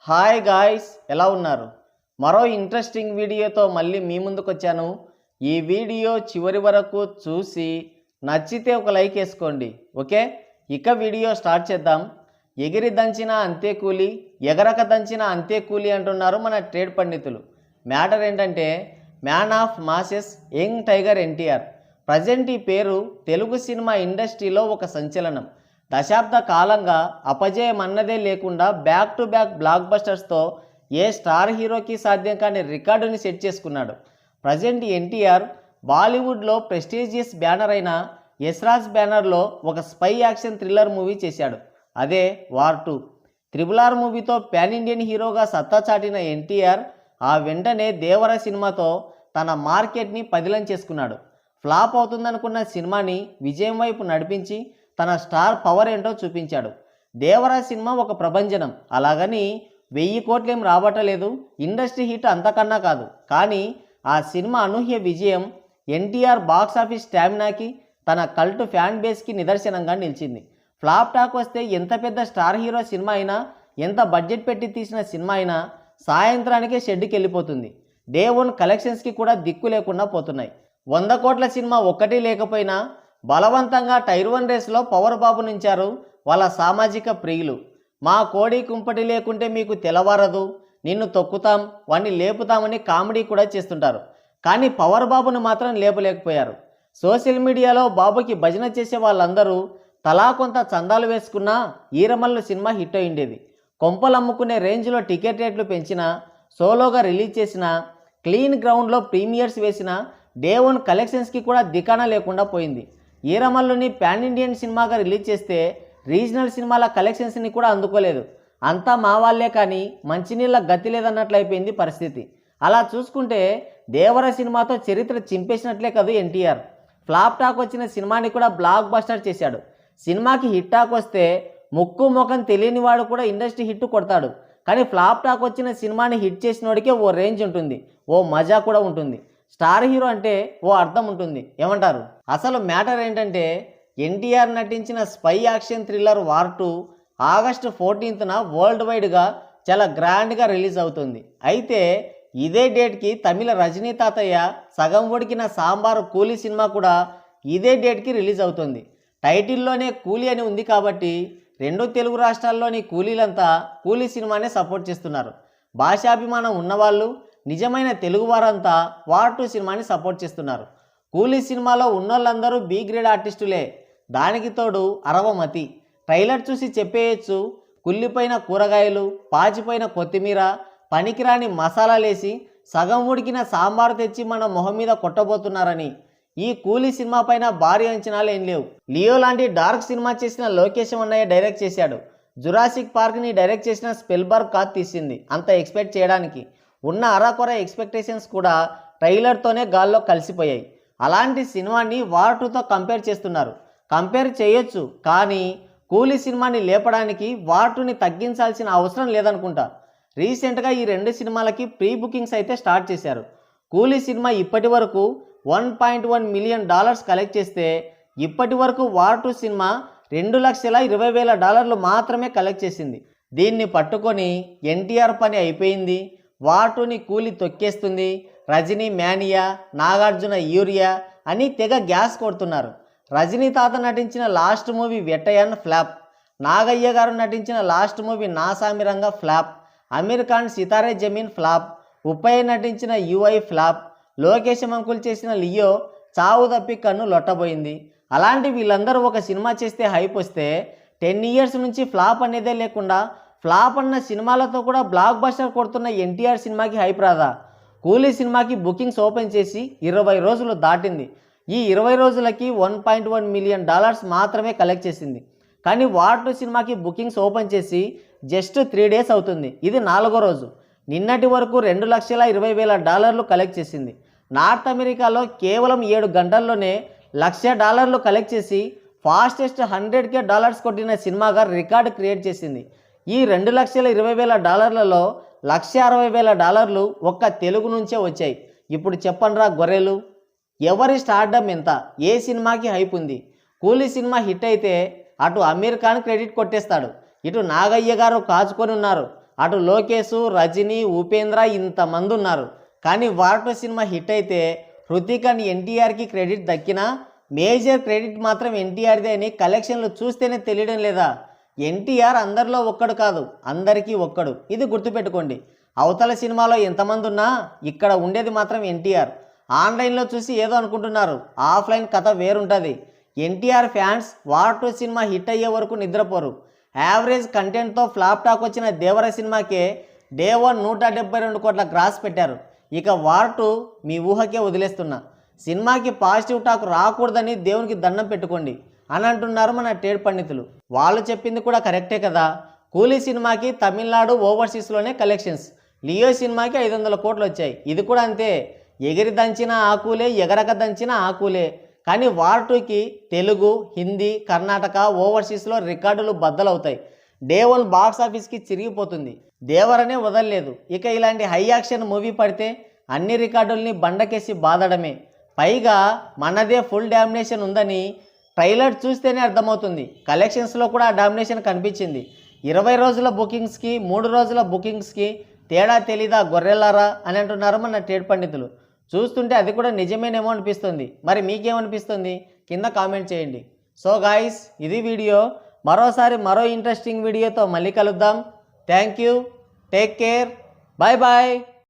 Hi guys, ఎలా ఉన్నారు? మరో ఇంట్రెస్టింగ్ వీడియోతో మళ్ళీ మీ ముందుకు వచ్చాను. ఈ వీడియో చివరి వరకు చూసి నచ్చితే ఒక లైక్ వేసుకోండి. ఓకే, ఇక వీడియో స్టార్ట్ చేద్దాం. ఎగిరి దంచిన అంతే కూలి, ఎగరక దంచిన అంతే కూలి అంటున్నారు మన ట్రేడ్ పండితులు. మ్యాటర్ ఏంటంటే man of masses young tiger NTR. Present ఈ పేరు తెలుగు సినిమా ఇండస్ట్రీలో ఒక సంచలనం. దశాబ్ద కాలంగా అపజయం అన్నదే లేకుండా బ్యాక్ టు బ్యాక్ బ్లాక్ బస్టర్స్తో ఏ స్టార్ హీరోకి సాధ్యం కాని రికార్డుని సెట్ చేసుకున్నాడు. ప్రజెంట్ ఎన్టీఆర్ బాలీవుడ్లో ప్రెస్టీజియస్ బ్యానర్ అయిన యశ్రాజ్ బ్యానర్లో ఒక స్పై యాక్షన్ థ్రిల్లర్ మూవీ చేశాడు. అదే వార్ 2. RRR మూవీతో ప్యాన్ ఇండియన్ హీరోగా సత్తా చాటిన ఎన్టీఆర్ ఆ వెంటనే దేవర సినిమాతో తన మార్కెట్ని పదిలం చేసుకున్నాడు. ఫ్లాప్ అవుతుందనుకున్న సినిమాని విజయం వైపు నడిపించి తన స్టార్ పవర్ ఏంటో చూపించాడు. దేవర సినిమా ఒక ప్రభంజనం. అలాగని 1000 కోట్లేం రాబట్టలేదు, ఇండస్ట్రీ హిట్ అంతకన్నా కాదు. కానీ ఆ సినిమా అనూహ్య విజయం ఎన్టీఆర్ బాక్సాఫీస్ స్టామినాకి, తన కల్ట్ ఫ్యాన్ బేస్కి నిదర్శనంగా నిలిచింది. ఫ్లాప్ టాక్ వస్తే ఎంత పెద్ద స్టార్ హీరో సినిమా అయినా, ఎంత బడ్జెట్ పెట్టి తీసిన సినిమా అయినా సాయంత్రానికే షెడ్కి వెళ్ళిపోతుంది. డే 1 కలెక్షన్స్కి కూడా దిక్కు లేకుండా పోతున్నాయి. 100 కోట్ల సినిమా ఒక్కటి లేకపోయినా బలవంతంగా టైర్ 1 రేస్లో పవర్ బాబు నుంచారు వాళ్ళ సామాజిక ప్రియులు. మా కోడి కుంపటి లేకుంటే మీకు తెలవారదు, నిన్ను తొక్కుతాం, వాణ్ణి లేపుతామని కామెడీ కూడా చేస్తుంటారు. కానీ పవర్ బాబును మాత్రం లేపలేకపోయారు. సోషల్ మీడియాలో బాబుకి భజన చేసే వాళ్ళందరూ తలా కొంత చందాలు వేసుకున్నా ఈరమల్లు సినిమా హిట్ అయిండేది. కొంపలు అమ్ముకునే రేంజ్లో టికెట్ రేట్లు పెంచినా, సోలోగా రిలీజ్ చేసిన, క్లీన్ గ్రౌండ్లో ప్రీమియర్స్ వేసిన డే 1 కలెక్షన్స్కి కూడా దికానా లేకుండా పోయింది. ఈరమల్లుని ప్యాన్ ఇండియన్ సినిమాగా రిలీజ్ చేస్తే రీజనల్ సినిమాల కలెక్షన్స్ని కూడా అందుకోలేదు. అంతా మా వాళ్ళే కానీ మంచినీళ్ళ గతి లేదన్నట్లయిపోయింది పరిస్థితి. అలా చూసుకుంటే దేవర సినిమాతో చరిత్ర చింపేసినట్లే కాదు ఎన్టీఆర్. ఫ్లాప్ టాక్ వచ్చిన సినిమాని కూడా బ్లాక్ బస్టర్ చేశాడు. సినిమాకి హిట్ టాక్ వస్తే ముక్కు ముఖం తెలియని వాడు కూడా ఇండస్ట్రీ హిట్ కొడతాడు. కానీ ఫ్లాప్ టాక్ వచ్చిన సినిమాని హిట్ చేసినోడికే ఓ రేంజ్ ఉంటుంది, ఓ మజా కూడా ఉంటుంది. స్టార్ హీరో అంటే ఓ అర్థం ఉంటుంది. ఏమంటారు? అసలు మ్యాటర్ ఏంటంటే ఎన్టీఆర్ నటించిన spy action thriller war 2 August 14న వరల్డ్ వైడ్గా చాలా గ్రాండ్గా రిలీజ్ అవుతుంది. అయితే ఇదే డేట్కి తమిళ రజనీ తాతయ్య సగం ఉడికిన సాంబారు కూలీ సినిమా కూడా ఇదే డేట్కి రిలీజ్ అవుతుంది. టైటిల్లోనే కూలీ అని ఉంది కాబట్టి 2 తెలుగు రాష్ట్రాల్లోని కూలీలంతా కూలీ సినిమానే సపోర్ట్ చేస్తున్నారు. భాషాభిమానం ఉన్నవాళ్ళు, నిజమైన తెలుగు వారంతా వార్ 2 సినిమాని సపోర్ట్ చేస్తున్నారు. కూలీ సినిమాలో ఉన్నోళ్ళందరూ బి గ్రేడ్ ఆర్టిస్టులే. దానికి తోడు అరవమతి. ట్రైలర్ చూసి చెప్పేయచ్చు, కుళ్ళిపోయిన కూరగాయలు, పాచిపోయిన కొత్తిమీర, పనికిరాని మసాలాలేసి సగం ఉడికిన సాంబారు తెచ్చి మన మొహం మీద కొట్టబోతున్నారని. ఈ కూలీ సినిమా పైన భారీ అంచనాలు ఏం లేవు. లియో లాంటి డార్క్ సినిమా చేసిన లోకేష్ అన్నయ్య డైరెక్ట్ చేశాడు. జురాసిక్ పార్క్ని డైరెక్ట్ చేసిన స్పిల్బర్గ్ కాదు తీసింది అంత ఎక్స్పెక్ట్ చేయడానికి. ఉన్న అరాకొర ఎక్స్పెక్టేషన్స్ కూడా ట్రైలర్తోనే గాల్లో కలిసిపోయాయి. అలాంటి సినిమాని వార్ 2తో కంపేర్ చేస్తున్నారు. కంపేర్ చేయొచ్చు, కానీ కూలీ సినిమాని లేపడానికి వార్ 2ని తగ్గించాల్సిన అవసరం లేదనుకుంటా. రీసెంట్గా ఈ 2 సినిమాలకి ప్రీ బుకింగ్స్ అయితే స్టార్ట్ చేశారు. కూలీ సినిమా ఇప్పటి వరకు $1.1 మిలియన్ కలెక్ట్ చేస్తే ఇప్పటి వరకు వార్ 2 సినిమా $2,20,000 మాత్రమే కలెక్ట్ చేసింది. దీన్ని పట్టుకొని ఎన్టీఆర్ పని అయిపోయింది, వార్ 2ని కూలీ తొక్కేస్తుంది, రజనీ మ్యానియా, నాగార్జున యూరియా అని తెగ గ్యాస్ కొడుతున్నారు. రజనీ తాత నటించిన last movie Vettaiyan flop, Nagayya గారు నటించిన last movie Naa Saami Ranga flop, Aamir Khan Sitaare Zameen flop, Uppayya నటించిన యుఐ ఫ్లాప్, లోకేష్ అంకుల్ చేసిన లియో చావు తప్పి కన్ను లొట్టబోయింది. అలాంటి వీళ్ళందరూ ఒక సినిమా చేస్తే హైప్ వస్తే 10 ఇయర్స్ నుంచి ఫ్లాప్ అనేదే లేకుండా ఫ్లాప్ అన్న సినిమాలతో కూడా బ్లాక్ బస్టర్ కొడుతున్న ఎన్టీఆర్ సినిమాకి హైప్ రాదా? కూలీ సినిమాకి బుకింగ్స్ ఓపెన్ చేసి 20 రోజులు దాటింది. ఈ 20 రోజులకి $1.1 మిలియన్ మాత్రమే కలెక్ట్ చేసింది. కానీ వార్ 2 సినిమాకి బుకింగ్స్ ఓపెన్ చేసి జస్ట్ 3 డేస్ అవుతుంది. ఇది 4వ రోజు. నిన్నటి వరకు $2,20,000 కలెక్ట్ చేసింది. నార్త్ అమెరికాలో కేవలం 7 గంటల్లోనే $1,00,000 కలెక్ట్ చేసి ఫాస్టెస్ట్ $100K కొట్టిన సినిమాగా రికార్డు క్రియేట్ చేసింది. ఈ $2,20,000లో $160,000 ఒక్క తెలుగు నుంచే వచ్చాయి. ఇప్పుడు చెప్పండ్రా గొర్రెలు, ఎవరి స్టార్డమ్ ఎంత, ఏ సినిమాకి హైప్ ఉంది? కూలీ సినిమా హిట్ అయితే అటు అమీర్ ఖాన్ క్రెడిట్ కొట్టేస్తాడు, ఇటు నాగయ్య గారు కాచుకొని ఉన్నారు, అటు లోకేష్, రజనీ, ఉపేంద్ర ఇంతమంది ఉన్నారు. కానీ వార్ 2 సినిమా హిట్ అయితే హృతిక్ అండ్ ఎన్టీఆర్కి క్రెడిట్ దక్కినా మేజర్ క్రెడిట్ మాత్రం ఎన్టీఆర్దే అని కలెక్షన్లు చూస్తేనే తెలియడం లేదా? ఎన్టీఆర్ అందరిలో ఒక్కడు కాదు, అందరికీ ఒక్కడు. ఇది గుర్తుపెట్టుకోండి. అవతల సినిమాలో ఎంతమంది ఉన్నా ఇక్కడ ఉండేది మాత్రం ఎన్టీఆర్. ఆన్లైన్లో చూసి ఏదో అనుకుంటున్నారు, ఆఫ్లైన్ కథ వేరుంటుంది. NTR fans war 2 cinema hit అయ్యే వరకు నిద్రపోరు. యావరేజ్ కంటెంట్తో ఫ్లాప్ టాక్ వచ్చిన దేవర సినిమాకే డే 1 172 కోట్ల గ్రాస్ పెట్టారు. ఇక వార్ 2 మీ ఊహకే వదిలేస్తున్నా. సినిమాకి పాజిటివ్ టాక్ రాకూడదని దేవునికి దండం పెట్టుకోండి అని అంటున్నారు మన ట్రేడ్ పండితులు. వాళ్ళు చెప్పింది కూడా కరెక్టే కదా. కూలీ సినిమాకి తమిళనాడు ఓవర్సీస్లోనే కలెక్షన్స్, లియో సినిమాకి 500 కోట్లు వచ్చాయి. ఇది కూడా అంతే. ఎగిరి దంచిన ఆకులే, ఎగరక దంచిన ఆకులే. కానీ వార్ 2కి తెలుగు, హిందీ, కర్ణాటక, ఓవర్సీస్లో రికార్డులు బద్దలవుతాయి. డే 1 బాక్స్ ఆఫీస్కి చిరిగిపోతుంది. దేవరనే వదలలేదు. ఇక ఇలాంటి హై యాక్షన్ మూవీ పడితే అన్ని రికార్డుల్ని బండకేసి బాదడమే. పైగా మనదే ఫుల్ డామినేషన్ ఉందని ట్రైలర్ చూస్తేనే అర్థమవుతుంది. కలెక్షన్స్లో కూడా ఆ డామినేషన్ కనిపించింది. 20 రోజుల బుకింగ్స్కి 3 రోజుల బుకింగ్స్కి తేడా తెలీదా గొర్రెలారా అని అంటున్నారు మన ట్రేడ్ పండితులు. చూస్తుంటే అది కూడా నిజమేనేమో అనిపిస్తుంది. మరి మీకేమనిపిస్తుంది కింద కామెంట్ చేయండి. సో గాయ్స్, ఇది వీడియో. మరోసారి మరో ఇంట్రెస్టింగ్ వీడియోతో మళ్ళీ కలుద్దాం. Thank you, take care, bye bye.